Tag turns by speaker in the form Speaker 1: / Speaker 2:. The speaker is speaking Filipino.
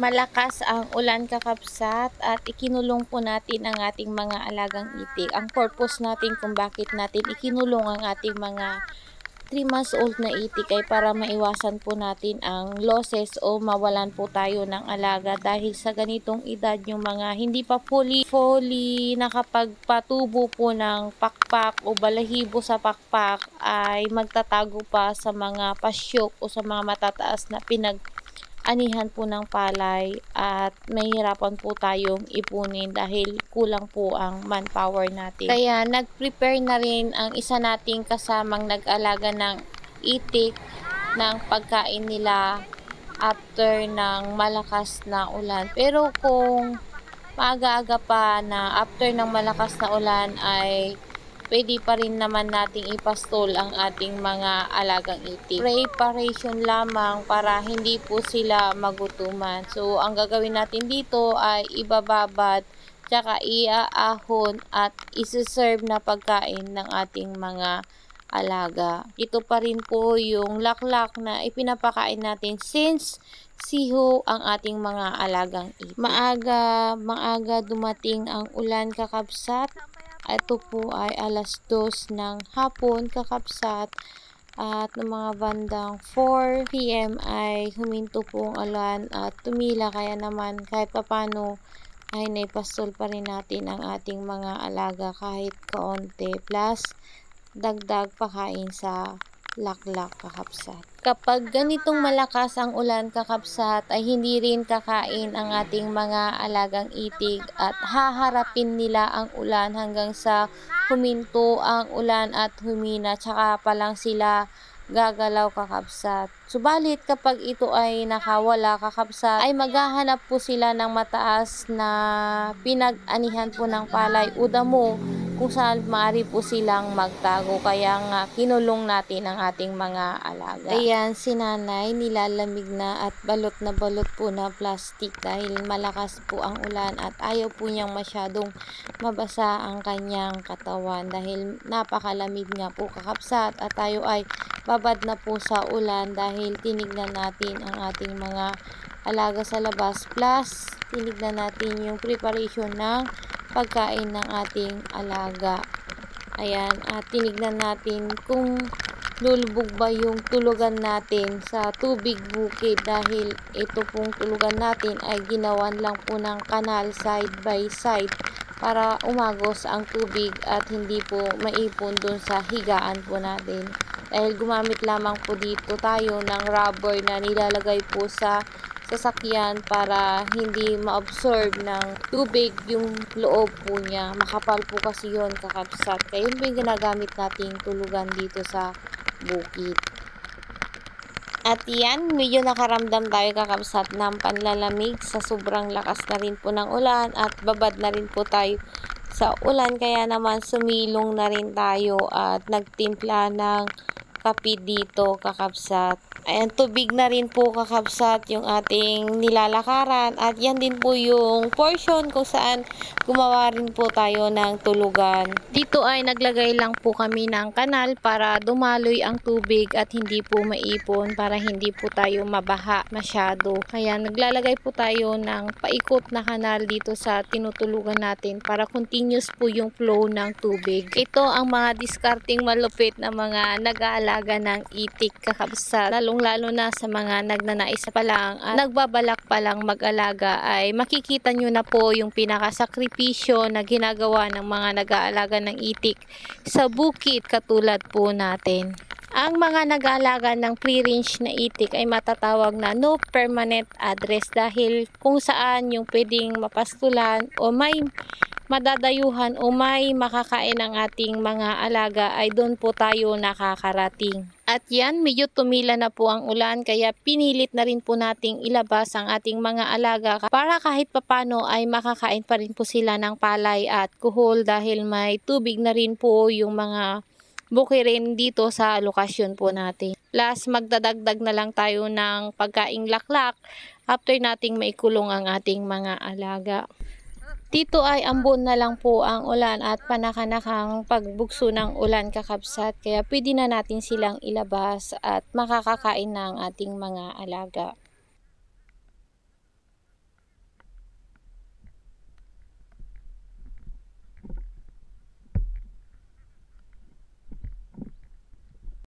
Speaker 1: Malakas ang ulan kakabsat at ikinulong po natin ang ating mga alagang itik. Ang purpose natin kung bakit natin ikinulong ang ating mga 3 months old na itik ay para maiwasan po natin ang losses o mawalan po tayo ng alaga dahil sa ganitong edad yung mga hindi pa fully nakapagpatubo po ng pakpak o balahibo sa pakpak ay magtatago pa sa mga pasyok o sa mga matataas na anihan po ng palay at mahihirapan po tayong ipunin dahil kulang po ang manpower natin. Kaya nag-prepare na rin ang isa nating kasamang nag-alaga ng itik ng pagkain nila after ng malakas na ulan. Pero kung maaga-aga pa na after ng malakas na ulan ay pwede pa rin naman nating ipastol ang ating mga alagang itik. Preparation lamang para hindi po sila magutuman. So, ang gagawin natin dito ay ibababad, tsaka iaahon at isi-serve na pagkain ng ating mga alaga. Ito pa rin po yung laklak na ipinapakain natin since siho ang ating mga alagang itik. Maaga dumating ang ulan kakabsat. Ito po ay alas 2 ng hapon kakabsat at ng mga bandang 4 PM ay huminto po ang ulan at tumila, kaya naman kahit papano ay naipastol pa rin natin ang ating mga alaga kahit kaunti plus dagdag pakain sa laklak kakabsat. Kapag ganitong malakas ang ulan kakabsat ay hindi rin kakain ang ating mga alagang itik at haharapin nila ang ulan hanggang sa huminto ang ulan at humina, tsaka pa lang sila gagalaw kakabsat. Subalit kapag ito ay nakawala kakabsat ay maghahanap po sila ng mataas na pinag-anihan po ng palay o damo kung saan maaari po silang magtago, kaya nga kinulong natin ang ating mga alaga. Ayan, si nanay nilalamig na at balot po na plastic dahil malakas po ang ulan at ayaw po niyang masyadong mabasa ang kanyang katawan dahil napakalamig nga po kakabsat at tayo ay babad na po sa ulan dahil tinignan natin ang ating mga alaga sa labas plus tinignan natin yung preparation ng pagkain ng ating alaga. Ayan, at tinignan natin kung lulubog ba yung tulugan natin sa tubig bukid dahil ito pong tulugan natin ay ginawan lang po ng kanal side by side para umagos ang tubig at hindi po maipon dun sa higaan po natin. Dahil gumamit lamang po dito tayo ng rubber na nilalagay po sa sasakyan para hindi ma-absorb ng tubig yung loob po niya. Makapal po kasi yun kakabsat. Kaya yun po yung ginagamit nating tulugan dito sa bukid. At yan, medyo nakaramdam tayo kakabsat ng panlalamig sa sobrang lakas na rin po ng ulan at babad na rin po tayo sa ulan, kaya naman sumilong na rin tayo at nagtimpla ng kape dito kakabsat. Ayan, tubig na rin po kakabsat yung ating nilalakaran at yan din po yung portion kung saan gumawa rin po tayo ng tulugan. Dito ay naglagay lang po kami ng kanal para dumaloy ang tubig at hindi po maipon para hindi po tayo mabaha masyado. Kaya naglalagay po tayo ng paikot na kanal dito sa tinutulugan natin para continuous po yung flow ng tubig. Ito ang mga discarding malupit na mga nag-aalaga ng itik kakabsat. Lalo na sa mga nagnanais pa lang at nagbabalak pa lang mag-alaga ay makikita nyo na po yung pinakasakripisyo na ginagawa ng mga nag-aalaga ng itik sa bukid katulad po natin. Ang mga nag-aalaga ng free-range na itik ay matatawag na no permanent address dahil kung saan yung pwedeng mapastulan o may madadayuhan o may makakain ang ating mga alaga ay doon po tayo nakakarating. At yan, medyo tumila na po ang ulan kaya pinilit na rin po nating ilabas ang ating mga alaga para kahit papano ay makakain pa rin po sila ng palay at kuhol dahil may tubig na rin po yung mga bukirin dito sa lokasyon po natin. Plus, magdadagdag na lang tayo ng pagkaing laklak after nating maikulong ang ating mga alaga. Dito ay ambon na lang po ang ulan at panakanakang pagbugso ng ulan kakabsat kaya pwede na natin silang ilabas at makakakain ng ating mga alaga.